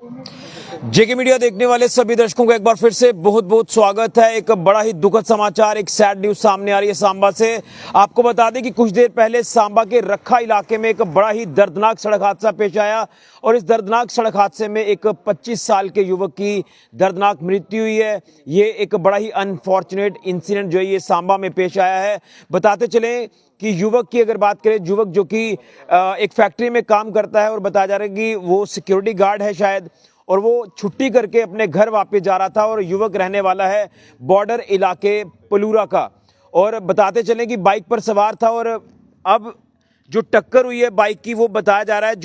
जेके media देखने वाले सभी दर्शकों को एक बार फिर से बहुत बहुत स्वागत है। एक बड़ा ही दुखद समाचार, एक सैड न्यूज सामने आ रही है सांबा से। आपको बता दें कि कुछ देर पहले सांबा के रखा इलाके में एक बड़ा ही दर्दनाक सड़क हादसा पेश आया और इस दर्दनाक सड़क हादसे में एक 25 साल के युवक की दर्दनाक मृत्यु हुई है। ये एक बड़ा ही अनफॉर्चुनेट इंसिडेंट जो है ये सांबा में पेश आया है। बताते चले कि युवक की अगर बात करें, युवक जो कि एक फैक्ट्री में काम करता है और बताया जा रहा है कि वो सिक्योरिटी गार्ड है शायद, और वो छुट्टी करके अपने घर वापस जा रहा था और युवक रहने वाला है बॉर्डर इलाके पलूरा का। और बताते चलें कि बाइक पर सवार था और अब जो टक्कर हुई है बाइक की वो बताया जा रहा है,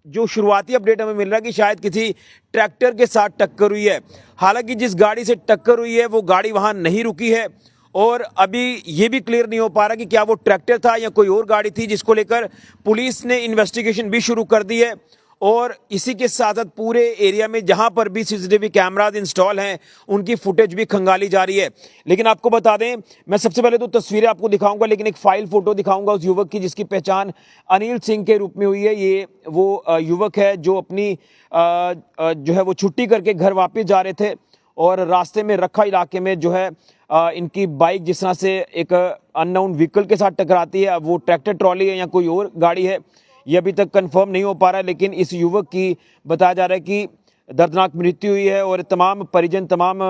जो शुरुआती अपडेट हमें मिल रहा है कि शायद किसी ट्रैक्टर के साथ टक्कर हुई है। हालांकि जिस गाड़ी से टक्कर हुई है वो गाड़ी वहां नहीं रुकी है और अभी ये भी क्लियर नहीं हो पा रहा कि क्या वो ट्रैक्टर था या कोई और गाड़ी थी, जिसको लेकर पुलिस ने इन्वेस्टिगेशन भी शुरू कर दी है। और इसी के साथ साथ पूरे एरिया में जहां पर भी सीसीटीवी कैमराज इंस्टॉल हैं उनकी फुटेज भी खंगाली जा रही है। लेकिन आपको बता दें, मैं सबसे पहले तो तस्वीरें आपको दिखाऊंगा, लेकिन एक फाइल फोटो दिखाऊंगा उस युवक की जिसकी पहचान अनिल सिंह के रूप में हुई है। ये वो युवक है जो अपनी जो है वो छुट्टी करके घर वापस जा रहे थे और रास्ते में रखा इलाके में जो है इनकी बाइक जिस तरह से एक अननोन व्हीकल के साथ टकराती है। अब वो ट्रैक्टर ट्रॉली है या कोई और गाड़ी है ये अभी तक कंफर्म नहीं हो पा रहा है, लेकिन इस युवक की बताया जा रहा है कि दर्दनाक मृत्यु हुई है। और तमाम परिजन, तमाम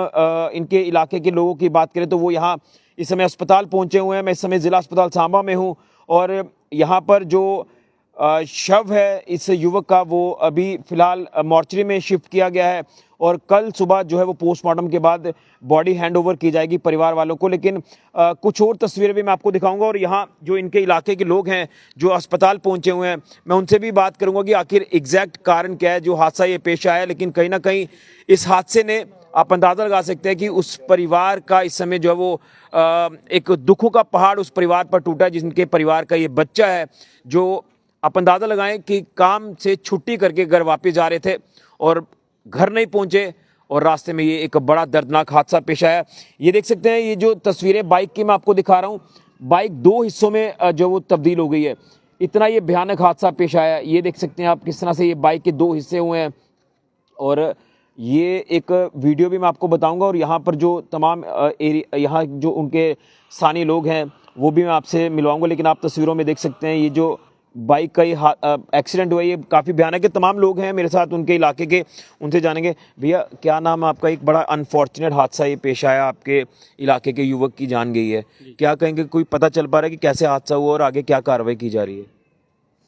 इनके इलाके के लोगों की बात करें तो वो यहाँ इस समय अस्पताल पहुंचे हुए हैं। मैं इस समय जिला अस्पताल सांबा में हूँ और यहाँ पर जो शव है इस युवक का वो अभी फिलहाल मॉर्चरी में शिफ्ट किया गया है और कल सुबह जो है वो पोस्टमार्टम के बाद बॉडी हैंडओवर की जाएगी परिवार वालों को। लेकिन कुछ और तस्वीरें भी मैं आपको दिखाऊंगा और यहाँ जो इनके इलाके के लोग हैं जो अस्पताल पहुंचे हुए हैं मैं उनसे भी बात करूंगा कि आखिर एग्जैक्ट कारण क्या है जो हादसा ये पेश आया। लेकिन कहीं ना कहीं इस हादसे ने, आप अंदाजा लगा सकते हैं कि उस परिवार का इस समय जो है वो एक दुखों का पहाड़ उस परिवार पर टूटा है जिनके परिवार का ये बच्चा है, जो आप अंदाजा लगाएं कि काम से छुट्टी करके घर वापस जा रहे थे और घर नहीं पहुंचे और रास्ते में ये एक बड़ा दर्दनाक हादसा पेश आया। ये देख सकते हैं, ये जो तस्वीरें बाइक की मैं आपको दिखा रहा हूँ, बाइक दो हिस्सों में जो वो तब्दील हो गई है। इतना ये भयानक हादसा पेश आया। ये देख सकते हैं आप किस तरह से ये बाइक के दो हिस्से हुए हैं और ये एक वीडियो भी मैं आपको बताऊंगा और यहाँ पर जो तमाम एरिया, यहाँ जो उनके स्थानीय लोग हैं वो भी मैं आपसे मिलवाऊंगा। लेकिन आप तस्वीरों में देख सकते हैं ये जो बाइक का ये एक्सीडेंट हुआ ये काफ़ी भयानक है। तमाम लोग हैं मेरे साथ उनके इलाके के, उनसे जानेंगे। भैया क्या नाम है आपका? एक बड़ा अनफॉर्चुनेट हादसा ये पेश आया, आपके इलाके के युवक की जान गई है, क्या कहेंगे? कोई पता चल पा रहा है कि कैसे हादसा हुआ और आगे क्या कार्रवाई की जा रही है?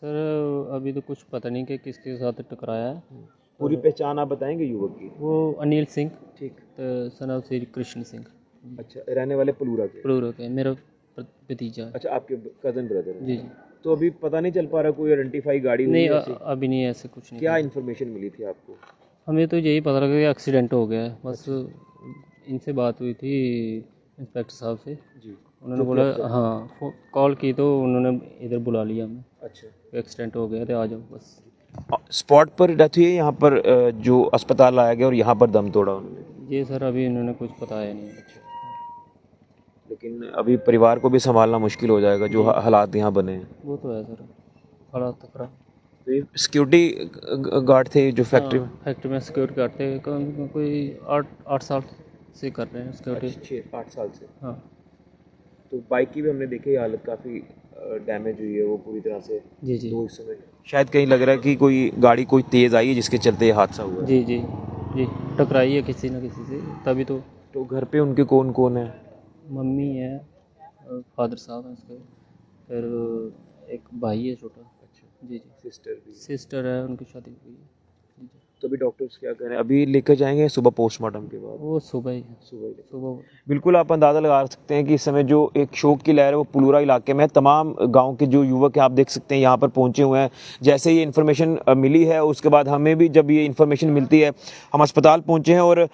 सर अभी तो कुछ पता नहीं कि किसके साथ टकराया है। पूरी पहचान आप बताएंगे युवक की? वो अनिल सिंह, ठीक, तो सन ऑफ श्री कृष्ण सिंह, अच्छा, रहने वाले पलूरा के? प्लूरो के, मेरा भतीजा। अच्छा, आपके कजन ब्रदर? जी जी। तो अभी पता नहीं चल पा रहा कोई आइडेंटिफाई गाड़ी हुई नहीं, है ऐसी? अभी नहीं, ऐसे कुछ नहीं। क्या इन्फॉर्मेशन मिली थी आपको? हमें तो यही पता लगा कि एक्सीडेंट हो गया है बस। इनसे बात हुई थी इंस्पेक्टर साहब से जी, उन्होंने बोला, हाँ कॉल की तो उन्होंने इधर बुला लिया हमें। अच्छा, एक्सीडेंट हो गया तो आ जाओ बस। स्पॉट पर डेथ हुई है यहाँ पर जो अस्पताल लाया गया और यहाँ पर दम तोड़ा उन्होंने? जी सर, अभी इन्होंने कुछ बताया नहीं। लेकिन अभी परिवार को भी संभालना मुश्किल हो जाएगा जो हालात यहाँ बने हैं। वो तो है सर, हालात तो खराब। तो ये सिक्योरिटी गार्ड थे जो फैक्ट्री में? फैक्ट्री में सिक्योरिटी गार्ड थे, कोई 8 साल से कर रहे हैं सिक्योरिटी। 8 साल से? हाँ। तो बाइक की भी हमने देखी हालत काफ़ी डैमेज हुई है वो पूरी तरह से। जी जी दो हिस्सों में शायद कहीं लग रहा है कि कोई गाड़ी कोई तेज़ आई है जिसके चलते ये हादसा हुआ है। जी जी जी, टकराई है किसी न किसी से तभी तो। तो घर पे उनके कौन कौन है? मम्मी है, फादर साहब हैं उसके, फिर एक भाई है छोटा। अच्छा। जी जी। सिस्टर है, उनकी शादी हुई है। जी जी। तो अभी डॉक्टर्स क्या कह रहे हैं? अभी लेकर जाएंगे सुबह पोस्टमार्टम के बाद? वो सुबह ही। सुबह। बिल्कुल, आप अंदाज़ा लगा सकते हैं कि इस समय जो एक शोक की लहर है वो पुलूरा इलाके में है। तमाम गांव के जो युवक हैं आप देख सकते हैं यहाँ पर पहुंचे हुए हैं। जैसे ये इन्फॉर्मेशन मिली है उसके बाद हमें भी जब ये इन्फॉर्मेशन मिलती है हम अस्पताल पहुँचे हैं और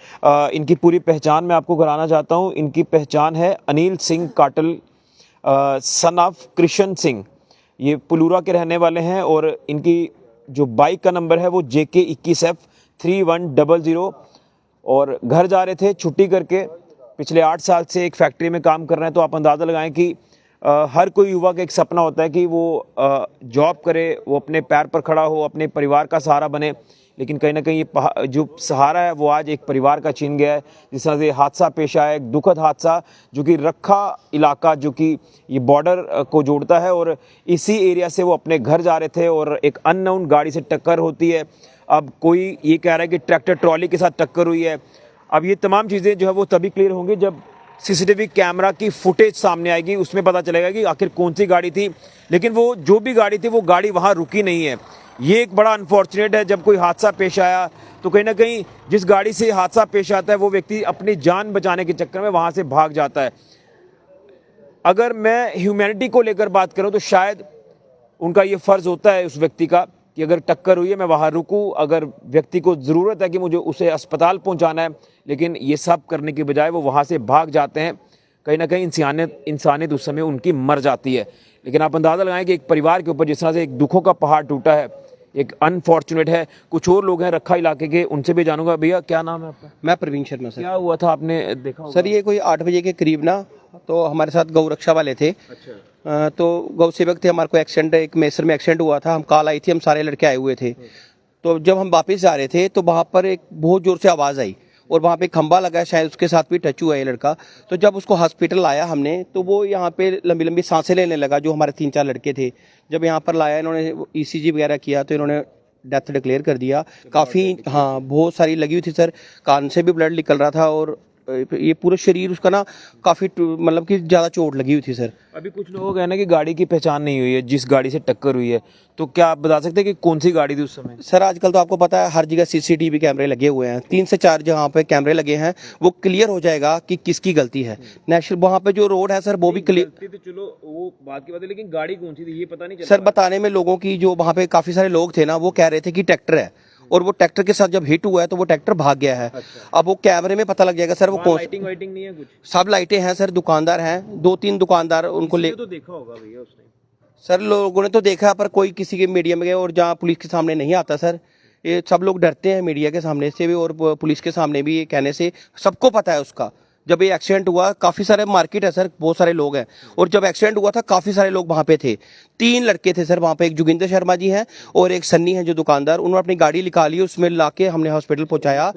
इनकी पूरी पहचान मैं आपको कराना चाहता हूँ। इनकी पहचान है अनिल सिंह काटल, सन ऑफ कृष्ण सिंह। ये पुलूरा के रहने वाले हैं और इनकी जो बाइक का नंबर है वो JK21F3100 और घर जा रहे थे छुट्टी करके। पिछले 8 साल से एक फैक्ट्री में काम कर रहे हैं। तो आप अंदाज़ा लगाएं कि हर कोई युवा का एक सपना होता है कि वो जॉब करे, वो अपने पैर पर खड़ा हो, अपने परिवार का सहारा बने। लेकिन कहीं ना कहीं ये जो सहारा है वो आज एक परिवार का छीन गया है। जिस तरह से हादसा पेश आया, एक दुखद हादसा जो कि रखा इलाका जो कि ये बॉर्डर को जोड़ता है, और इसी एरिया से वो अपने घर जा रहे थे और एक अननोन गाड़ी से टक्कर होती है। अब कोई ये कह रहा है कि ट्रैक्टर ट्रॉली के साथ टक्कर हुई है। अब ये तमाम चीज़ें जो है वो तभी क्लियर होंगी जब सीसीटीवी कैमरा की फुटेज सामने आएगी, उसमें पता चलेगा कि आखिर कौन सी गाड़ी थी। लेकिन वो जो भी गाड़ी थी वो गाड़ी वहाँ रुकी नहीं है। ये एक बड़ा अनफॉर्चुनेट है। जब कोई हादसा पेश आया तो कहीं ना कहीं जिस गाड़ी से हादसा पेश आता है वो व्यक्ति अपनी जान बचाने के चक्कर में वहाँ से भाग जाता है। अगर मैं ह्यूमैनिटी को लेकर बात करूँ तो शायद उनका ये फ़र्ज़ होता है उस व्यक्ति का कि अगर टक्कर हुई है मैं वहाँ रुकूं, अगर व्यक्ति को ज़रूरत है कि मुझे उसे अस्पताल पहुँचाना है, लेकिन ये सब करने के बजाय वो वहाँ से भाग जाते हैं। कहीं ना कहीं इंसानियत उस समय उनकी मर जाती है। लेकिन आप अंदाज़ा लगाएं कि एक परिवार के ऊपर जिस तरह से एक दुखों का पहाड़ टूटा है, एक अनफॉर्चुनेट है। कुछ और लोग हैं रखा इलाके के, उनसे भी जानूंगा। भैया क्या नाम है आपका? मैं प्रवीण शर्मा सर। क्या हुआ था, आपने देखा होगा? सर ये कोई 8 बजे के करीब ना, तो हमारे साथ गौ रक्षा वाले थे। अच्छा। तो गौ सेवक थे, हमारे को एक्सीडेंट, एक मेसर में एक्सीडेंट हुआ था। हम कॉल आई थी, हम सारे लड़के आए हुए थे। तो जब हम वापस जा रहे थे तो वहाँ पर एक बहुत जोर से आवाज़ आई और वहाँ पे खंबा लगा है, शायद उसके साथ भी टच हुआ है लड़का। तो जब उसको हॉस्पिटल लाया हमने तो वो यहाँ पे लंबी लंबी सांसें लेने लगा, जो हमारे 3-4 लड़के थे। जब यहाँ पर लाया, इन्होंने ECG वगैरह किया तो इन्होंने डेथ डिक्लेयर कर दिया। काफ़ी, हाँ, बहुत सारी लगी हुई थी सर, कान से भी ब्लड निकल रहा था और ये पूरा शरीर उसका ना काफ़ी मतलब कि ज़्यादा चोट लगी हुई थी सर। अभी कुछ लोग हैं ना कि गाड़ी की पहचान नहीं हुई है जिस गाड़ी से टक्कर हुई है, तो क्या आप बता सकते हैं कि कौन सी गाड़ी थी उस समय? सर आजकल तो आपको पता है हर जगह CCTV कैमरे लगे हुए हैं, 3 से 4 जहाँ पे कैमरे लगे हैं, वो क्लियर हो जाएगा कि किसकी गलती है। नेशनल वहाँ पे जो रोड है सर वो भी क्लियर। तो चलो वो बात की बात है, लेकिन गाड़ी कौन सी थी ये पता नहीं चला। सर बताने में लोगों की, जो वहाँ पे काफ़ी सारे लोग थे ना, वो कह रहे थे कि ट्रैक्टर है, और वो ट्रैक्टर के साथ जब हिट हुआ है तो वो ट्रैक्टर भाग गया है। अच्छा। अब वो कैमरे में पता लग जाएगा सर वो कौन। लाइटिंग वाइटिंग नहीं है कुछ? सब लाइटें हैं सर, दुकानदार हैं, 2-3 दुकानदार उनको ले। तो देखा होगा भैया उस टाइम। सर लोगों ने तो देखा, पर कोई किसी के मीडिया में गए और जहाँ पुलिस के सामने नहीं आता सर। ये सब लोग डरते हैं मीडिया के सामने से भी और पुलिस के सामने भी, ये कहने से सबको पता है उसका। जब ये एक्सीडेंट हुआ, काफ़ी सारे मार्केट है सर, बहुत सारे लोग हैं, और जब एक्सीडेंट हुआ था काफ़ी सारे लोग वहाँ पे थे। 3 लड़के थे सर वहाँ पे, एक जोगिंदर शर्मा जी हैं और एक सन्नी है जो दुकानदार। उन्होंने अपनी गाड़ी निकाली, उसमें लाके हमने हॉस्पिटल पहुँचाया।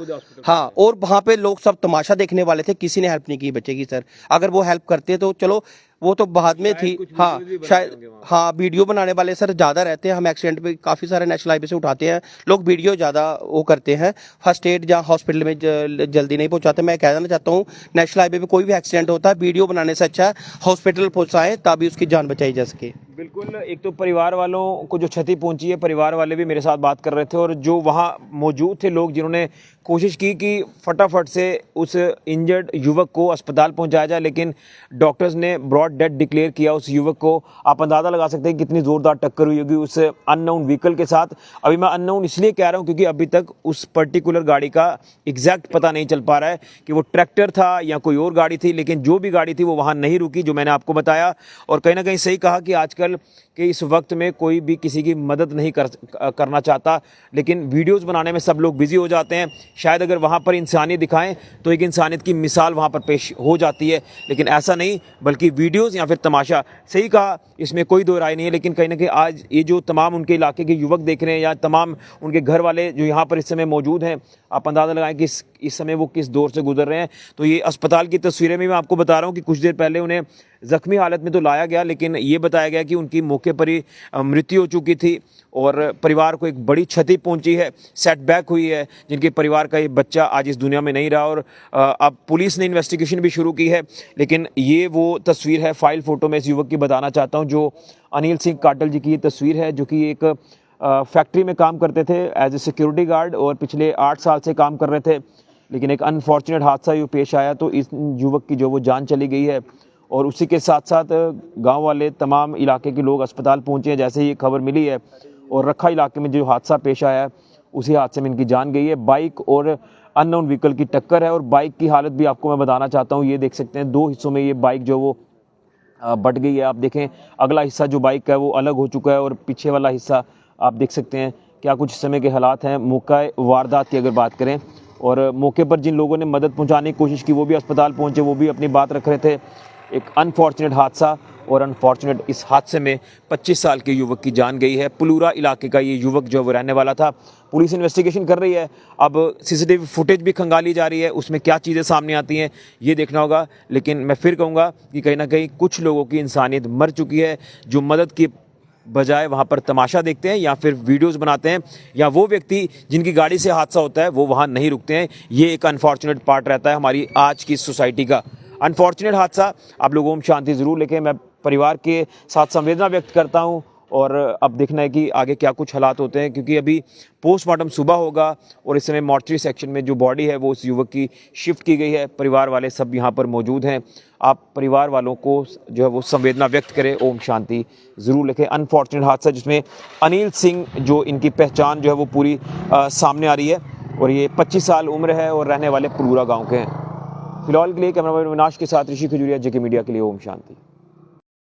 हाँ, और वहाँ पे लोग सब तमाशा देखने वाले थे, किसी ने हेल्प नहीं की बच्चे की सर। अगर वो हेल्प करते तो चलो, वो तो बाद में थी। हाँ शायद, हाँ, वीडियो बनाने वाले सर ज़्यादा रहते हैं। हम एक्सीडेंट पे काफ़ी सारे नेशनल हाईवे से उठाते हैं, लोग वीडियो ज़्यादा वो करते हैं। फर्स्ट एड जहाँ हॉस्पिटल में जल्दी नहीं पहुँचाते। मैं कहना चाहता हूँ, नेशनल हाईवे पे कोई भी एक्सीडेंट होता है, वीडियो बनाने से अच्छा है हॉस्पिटल पहुँचाएं, तभी उसकी जान बचाई जा सके। बिल्कुल। एक तो परिवार वालों को जो क्षति पहुंची है, परिवार वाले भी मेरे साथ बात कर रहे थे, और जो वहाँ मौजूद थे लोग जिन्होंने कोशिश की कि फटाफट से उस इंजर्ड युवक को अस्पताल पहुंचाया जाए, लेकिन डॉक्टर्स ने ब्रॉड डेथ डिक्लेयर किया उस युवक को। आप अंदाज़ा लगा सकते हैं कितनी ज़ोरदार टक्कर हुई होगी उस अननोन व्हीकल के साथ। अभी मैं अननोन इसलिए कह रहा हूं क्योंकि अभी तक उस पर्टिकुलर गाड़ी का एग्जैक्ट पता नहीं चल पा रहा है कि वो ट्रैक्टर था या कोई और गाड़ी थी, लेकिन जो भी गाड़ी थी वो वहाँ नहीं रुकी, जो मैंने आपको बताया। और कहीं ना कहीं सही कहा कि आजकल के इस वक्त में कोई भी किसी की मदद नहीं करना चाहता, लेकिन वीडियोस बनाने में सब लोग बिजी हो जाते हैं। शायद अगर वहाँ पर इंसानियत दिखाएं तो एक इंसानियत की मिसाल वहाँ पर पेश हो जाती है, लेकिन ऐसा नहीं, बल्कि वीडियोस या फिर तमाशा। सही कहा, इसमें कोई दो राय नहीं है। लेकिन कहीं ना कहीं आज ये जो तमाम उनके इलाके के युवक देख रहे हैं या तमाम उनके घर वाले जो यहाँ पर इस समय मौजूद हैं, आप अंदाज़ा लगाएं कि इस समय वो किस दौर से गुजर रहे हैं। तो ये अस्पताल की तस्वीरें में मैं आपको बता रहा हूँ कि कुछ देर पहले उन्हें ज़ख्मी हालत में तो लाया गया, लेकिन ये बताया गया कि उनकी मौके पर ही मृत्यु हो चुकी थी और परिवार को एक बड़ी क्षति पहुंची है, सेटबैक हुई है, जिनके परिवार का ये बच्चा आज इस दुनिया में नहीं रहा। और अब पुलिस ने इन्वेस्टिगेशन भी शुरू की है, लेकिन ये वो तस्वीर है, फाइल फ़ोटो में इस युवक की बताना चाहता हूँ, जो अनिल सिंह काटल जी की ये तस्वीर है, जो कि एक फैक्ट्री में काम करते थे एज ए सिक्योरिटी गार्ड और पिछले 8 साल से काम कर रहे थे। लेकिन एक अनफॉर्चुनेट हादसा ये पेश आया तो इस युवक की जो वो जान चली गई है, और उसी के साथ साथ गांव वाले तमाम इलाके के लोग अस्पताल पहुंचे हैं जैसे ही खबर मिली है। और रखा इलाके में जो हादसा पेश आया है उसी हादसे में इनकी जान गई है। बाइक और अननोन व्हीकल की टक्कर है, और बाइक की हालत भी आपको मैं बताना चाहता हूँ। ये देख सकते हैं 2 हिस्सों में ये बाइक जो वो बट गई है। आप देखें, अगला हिस्सा जो बाइक का है वो अलग हो चुका है और पीछे वाला हिस्सा आप देख सकते हैं। क्या कुछ समय के हालात हैं। मौका वारदात की अगर बात करें, और मौके पर जिन लोगों ने मदद पहुंचाने की कोशिश की वो भी अस्पताल पहुंचे, वो भी अपनी बात रख रहे थे। एक अनफॉर्चुनेट हादसा, और अनफॉर्चुनेट इस हादसे में 25 साल के युवक की जान गई है। पुलूरा इलाके का ये युवक जो वो रहने वाला था। पुलिस इन्वेस्टिगेशन कर रही है, अब सीसीटीवी फुटेज भी खंगाली जा रही है, उसमें क्या चीज़ें सामने आती हैं ये देखना होगा। लेकिन मैं फिर कहूँगा कि कहीं ना कहीं कुछ लोगों की इंसानियत मर चुकी है, जो मदद की बजाय वहाँ पर तमाशा देखते हैं या फिर वीडियोस बनाते हैं, या वो व्यक्ति जिनकी गाड़ी से हादसा होता है वो वहाँ नहीं रुकते हैं। ये एक अनफॉर्चुनेट पार्ट रहता है हमारी आज की सोसाइटी का। अनफॉर्चुनेट हादसा, आप लोगों को शांति ज़रूर लेके मैं परिवार के साथ संवेदना व्यक्त करता हूँ, और अब देखना है कि आगे क्या कुछ हालात होते हैं, क्योंकि अभी पोस्टमार्टम सुबह होगा और इस समय मॉर्चरी सेक्शन में जो बॉडी है वो उस युवक की शिफ्ट की गई है। परिवार वाले सब यहाँ पर मौजूद हैं। आप परिवार वालों को जो है वो संवेदना व्यक्त करें, ओम शांति ज़रूर लिखें। अनफॉर्चुनेट हादसा जिसमें अनिल सिंह, जो इनकी पहचान जो है वो पूरी सामने आ रही है, और ये 25 साल उम्र है और रहने वाले पुलूरा गाँव के हैं। फिलहाल के लिए कैमरामैन विनाश के साथ ऋषि खजूरिया, जेके मीडिया के लिए ओम शांति।